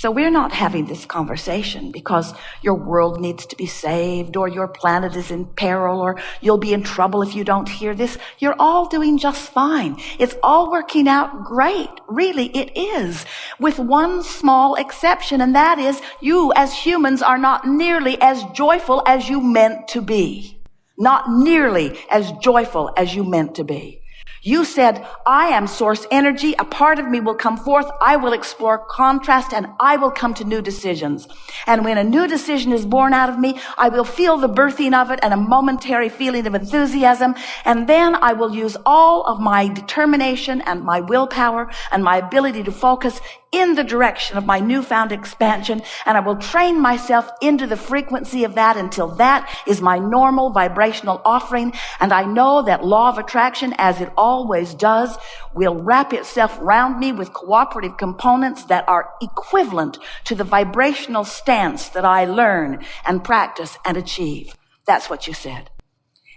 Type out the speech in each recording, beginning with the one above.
So we're not having this conversation because your world needs to be saved or your planet is in peril or you'll be in trouble if you don't hear this. You're all doing just fine. It's all working out great. Really, it is. With one small exception, and that is you as humans are not nearly as joyful as you meant to be. Not nearly as joyful as you meant to be. You said, I am source energy. A part of me will come forth. I will explore contrast and I will come to new decisions. And when a new decision is born out of me, I will feel the birthing of it and a momentary feeling of enthusiasm. And then I will use all of my determination and my willpower and my ability to focus in the direction of my newfound expansion. And I will train myself into the frequency of that until that is my normal vibrational offering. And I know that law of attraction, as it always does, will wrap itself around me with cooperative components that are equivalent to the vibrational stance that I learn and practice and achieve. That's what you said.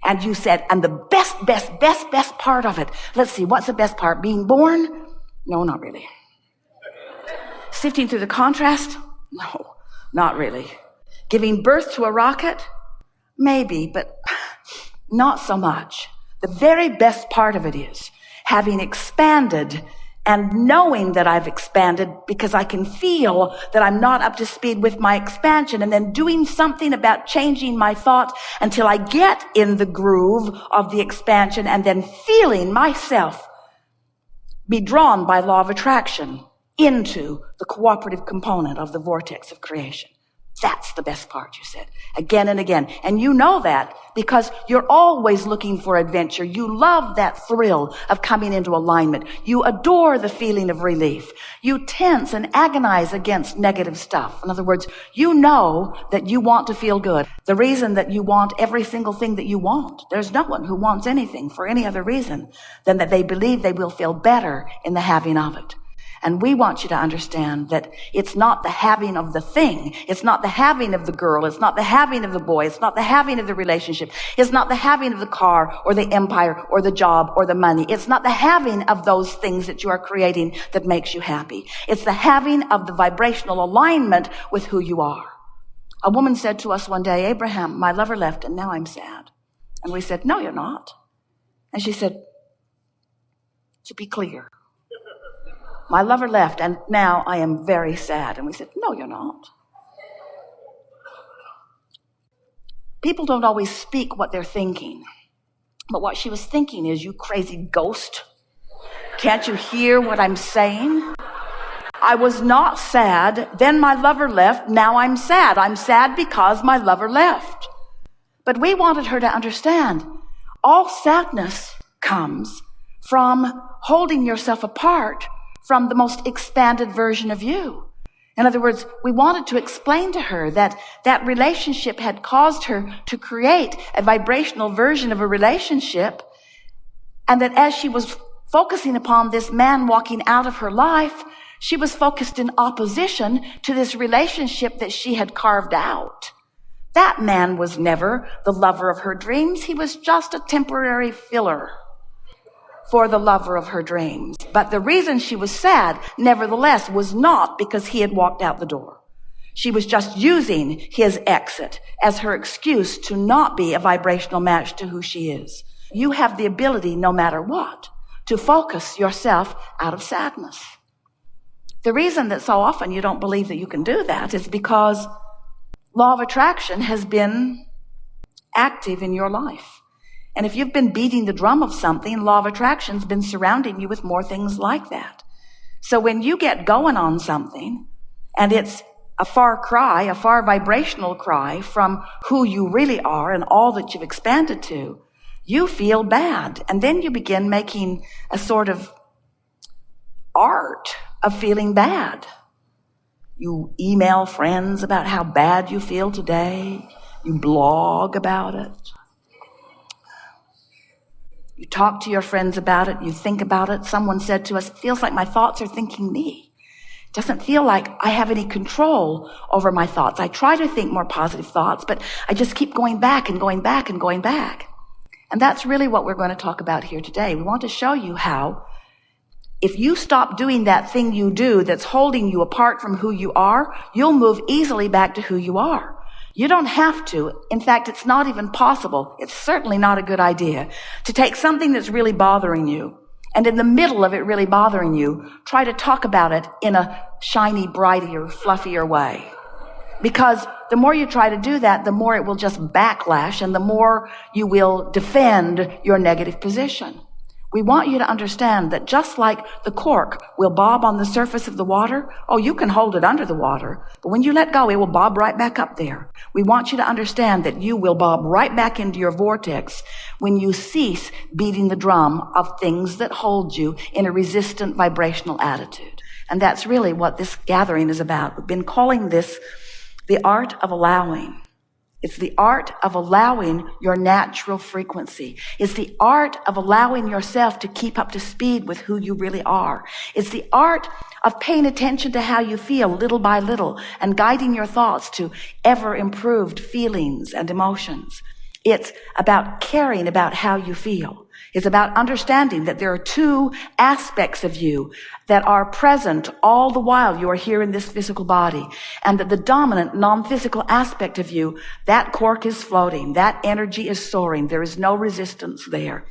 And you said, and the best part of it. Let's see, what's the best part? Being born? No, not really. Sifting through the contrast? No, not really. Giving birth to a rocket? Maybe, but not so much. The very best part of it is having expanded and knowing that I've expanded because I can feel that I'm not up to speed with my expansion, and then doing something about changing my thought until I get in the groove of the expansion, and then feeling myself be drawn by law of attraction into the cooperative component of the vortex of creation. That's the best part, you said, again and again. And you know that because you're always looking for adventure. You love that thrill of coming into alignment. You adore the feeling of relief. You tense and agonize against negative stuff. In other words, you know that you want to feel good. The reason that you want every single thing that you want. There's no one who wants anything for any other reason than that they believe they will feel better in the having of it. And we want you to understand that it's not the having of the thing. It's not the having of the girl. It's not the having of the boy. It's not the having of the relationship. It's not the having of the car or the empire or the job or the money. It's not the having of those things that you are creating that makes you happy. It's the having of the vibrational alignment with who you are. A woman said to us one day, Abraham, my lover left and now I'm sad. And we said, no, you're not. And she said, to be clear, my lover left, and now I am very sad. And we said, no, you're not. People don't always speak what they're thinking. But what she was thinking is, you crazy ghost. Can't you hear what I'm saying? I was not sad. Then my lover left. Now I'm sad. I'm sad because my lover left. But we wanted her to understand, all sadness comes from holding yourself apart from the most expanded version of you. In other words, we wanted to explain to her that that relationship had caused her to create a vibrational version of a relationship, and that as she was focusing upon this man walking out of her life, she was focused in opposition to this relationship that she had carved out. That man was never the lover of her dreams. He was just a temporary filler for the lover of her dreams. But the reason she was sad, nevertheless, was not because he had walked out the door. She was just using his exit as her excuse to not be a vibrational match to who she is. You have the ability, no matter what, to focus yourself out of sadness. The reason that so often you don't believe that you can do that is because law of attraction has been active in your life. And if you've been beating the drum of something, law of attraction's been surrounding you with more things like that. So when you get going on something, and it's a far cry, a far vibrational cry from who you really are and all that you've expanded to, you feel bad. And then you begin making a sort of art of feeling bad. You email friends about how bad you feel today. You blog about it. You talk to your friends about it. You think about it. Someone said to us, it feels like my thoughts are thinking me. It doesn't feel like I have any control over my thoughts. I try to think more positive thoughts, but I just keep going back and going back and going back. And that's really what we're going to talk about here today. We want to show you how if you stop doing that thing you do that's holding you apart from who you are, you'll move easily back to who you are. You don't have to. In fact, it's not even possible. It's certainly not a good idea to take something that's really bothering you, and in the middle of it really bothering you, try to talk about it in a shiny, brighter, fluffier way. Because the more you try to do that, the more it will just backlash, and the more you will defend your negative position. We want you to understand that just like the cork will bob on the surface of the water, oh, you can hold it under the water, but when you let go, it will bob right back up there. We want you to understand that you will bob right back into your vortex when you cease beating the drum of things that hold you in a resistant vibrational attitude. And that's really what this gathering is about. We've been calling this the art of allowing. It's the art of allowing your natural frequency. It's the art of allowing yourself to keep up to speed with who you really are. It's the art of paying attention to how you feel little by little and guiding your thoughts to ever improved feelings and emotions. It's about caring about how you feel. It's about understanding that there are two aspects of you that are present all the while you are here in this physical body, and that the dominant non-physical aspect of you, that cork is floating, that energy is soaring, there is no resistance there,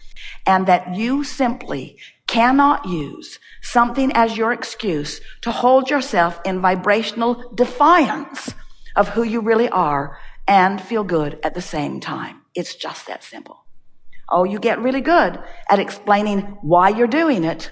and that you simply cannot use something as your excuse to hold yourself in vibrational defiance of who you really are and feel good at the same time. It's just that simple. Oh, you get really good at explaining why you're doing it.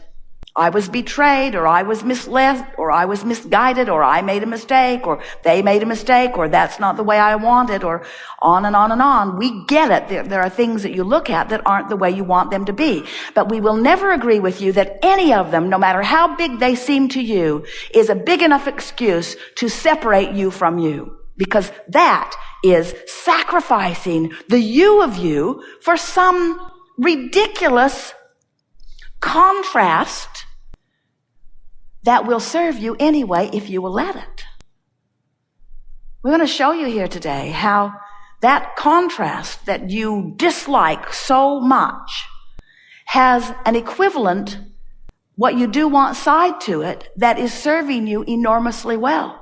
I was betrayed, or I was misled, or I was misguided, or I made a mistake, or they made a mistake, or that's not the way I wanted, or on and on and on. We get it. There are things that you look at that aren't the way you want them to be. But we will never agree with you that any of them, no matter how big they seem to you, is a big enough excuse to separate you from you. Because that is sacrificing the you of you for some ridiculous contrast that will serve you anyway if you will let it. We're going to show you here today how that contrast that you dislike so much has an equivalent, what you do want side to it, that is serving you enormously well.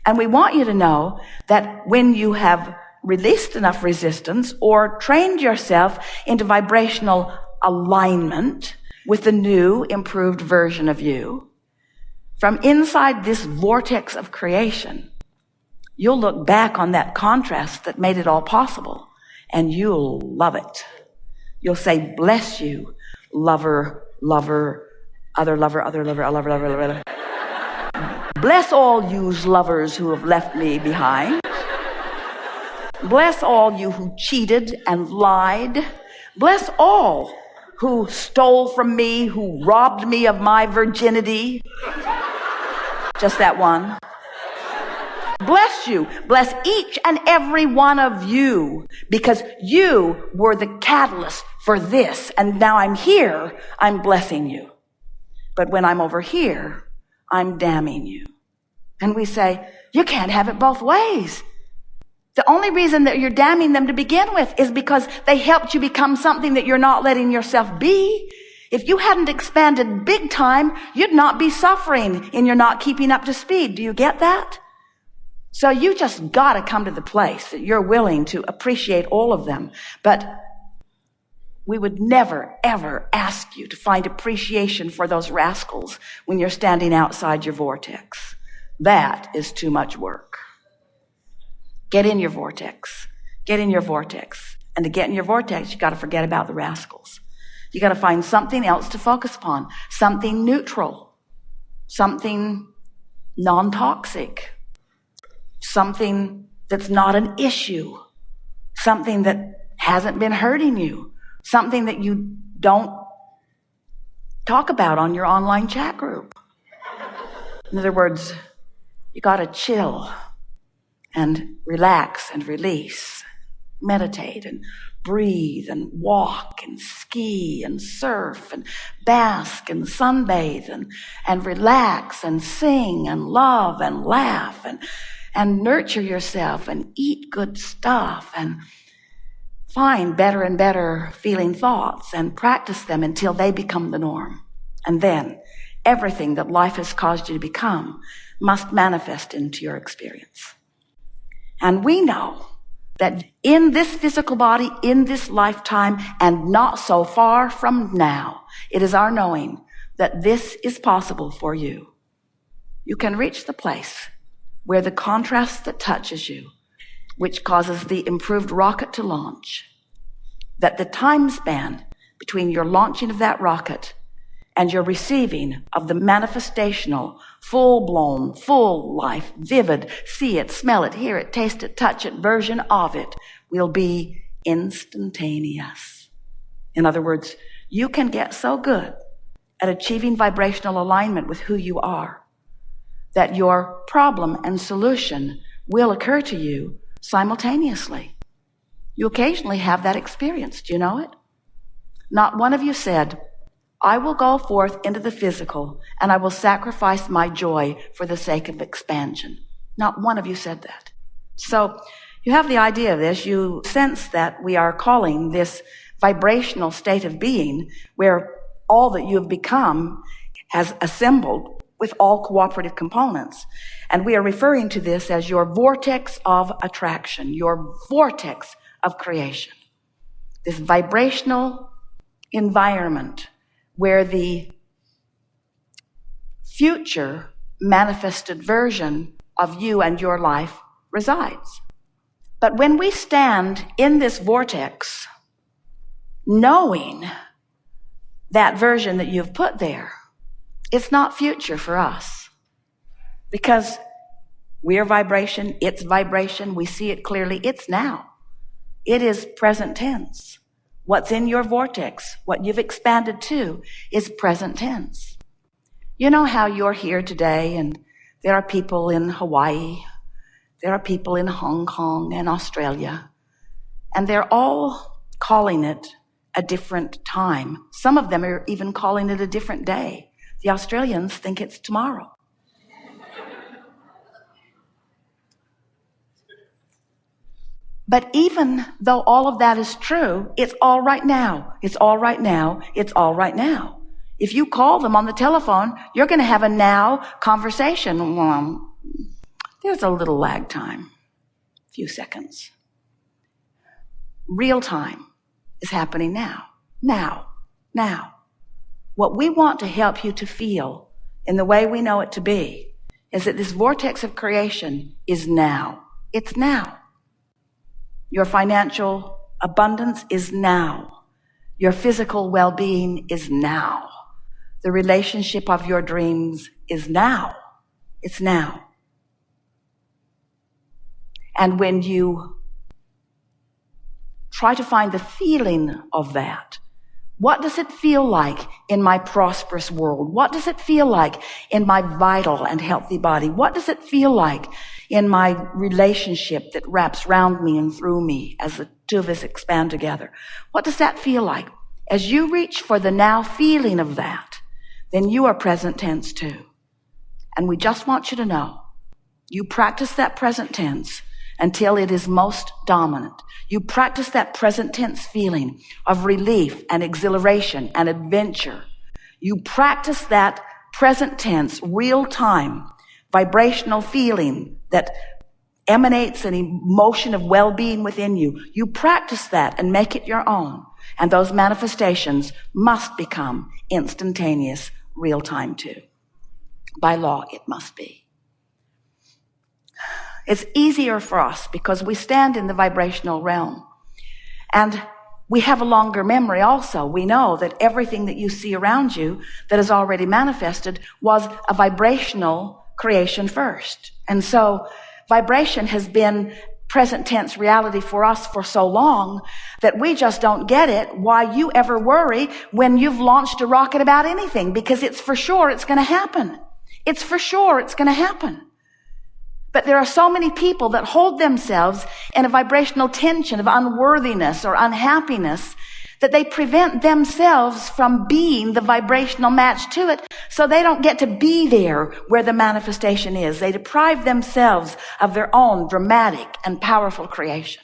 And we want you to know that when you have released enough resistance or trained yourself into vibrational alignment with the new, improved version of you, from inside this vortex of creation, you'll look back on that contrast that made it all possible, and you'll love it. You'll say, bless you, lover, lover, other lover, other lover, lover, lover, lover. Bless all yous lovers who have left me behind. Bless all you who cheated and lied. Bless all who stole from me, who robbed me of my virginity. Just that one. Bless you. Bless each and every one of you, because you were the catalyst for this. And now I'm here, I'm blessing you. But when I'm over here, I'm damning you. And we say, you can't have it both ways. The only reason that you're damning them to begin with is because they helped you become something that you're not letting yourself be. If you hadn't expanded big time, you'd not be suffering and you're not keeping up to speed. Do you get that? So you just got to come to the place that you're willing to appreciate all of them. But we would never, ever ask you to find appreciation for those rascals when you're standing outside your vortex. That is too much work. Get in your vortex. Get in your vortex. And to get in your vortex, you got to forget about the rascals. You got to find something else to focus upon, something neutral, something non-toxic, something that's not an issue, something that hasn't been hurting you, something that you don't talk about on your online chat group. In other words, you got to chill and relax and release, meditate and breathe and walk and ski and surf and bask and sunbathe and relax and sing and love and laugh and nurture yourself and eat good stuff and find better and better feeling thoughts and practice them until they become the norm. And then everything that life has caused you to become must manifest into your experience. And we know that in this physical body, in this lifetime, and not so far from now, it is our knowing that this is possible for you. You can reach the place where the contrast that touches you, which causes the improved rocket to launch, that the time span between your launching of that rocket and your receiving of the manifestational, full-blown, full life, vivid, see it, smell it, hear it, taste it, touch it, version of it will be instantaneous. In other words, you can get so good at achieving vibrational alignment with who you are that your problem and solution will occur to you simultaneously. You occasionally have that experience. Do you know it? Not one of you said, I will go forth into the physical and I will sacrifice my joy for the sake of expansion. Not one of you said that. So you have the idea of this. You sense that we are calling this vibrational state of being where all that you have become has assembled with all cooperative components. And we are referring to this as your vortex of attraction, your vortex of creation. This vibrational environment where the future manifested version of you and your life resides. But when we stand in this vortex, knowing that version that you've put there, it's not future for us. Because we are vibration, it's vibration, we see it clearly, it's now. It is present tense. What's in your vortex, what you've expanded to, is present tense. You know how you're here today and there are people in Hawaii, there are people in Hong Kong and Australia, and they're all calling it a different time. Some of them are even calling it a different day. The Australians think it's tomorrow. But even though all of that is true, it's all right now. It's all right now. It's all right now. If you call them on the telephone, you're going to have a now conversation. Well, there's a little lag time, a few seconds. Real time is happening now. Now. Now. What we want to help you to feel in the way we know it to be is that this vortex of creation is now. It's now. Your financial abundance is now. Your physical well-being is now. The relationship of your dreams is now. It's now. And when you try to find the feeling of that, what does it feel like in my prosperous world? What does it feel like in my vital and healthy body? What does it feel like in my relationship that wraps round me and through me as the two of us expand together? What does that feel like? As you reach for the now feeling of that, then you are present tense too. And we just want you to know, you practice that present tense until it is most dominant. You practice that present tense feeling of relief and exhilaration and adventure. You practice that present tense, real time, vibrational feeling that emanates an emotion of well-being within you. You practice that and make it your own. And those manifestations must become instantaneous, real time too. By law, it must be. It's easier for us because we stand in the vibrational realm. And we have a longer memory also. We know that everything that you see around you that is already manifested was a vibrational creation first. And so vibration has been present tense reality for us for so long that we just don't get it why you ever worry when you've launched a rocket about anything, because it's for sure it's going to happen. It's for sure it's going to happen. But there are so many people that hold themselves in a vibrational tension of unworthiness or unhappiness that they prevent themselves from being the vibrational match to it, so they don't get to be there where the manifestation is. They deprive themselves of their own dramatic and powerful creation.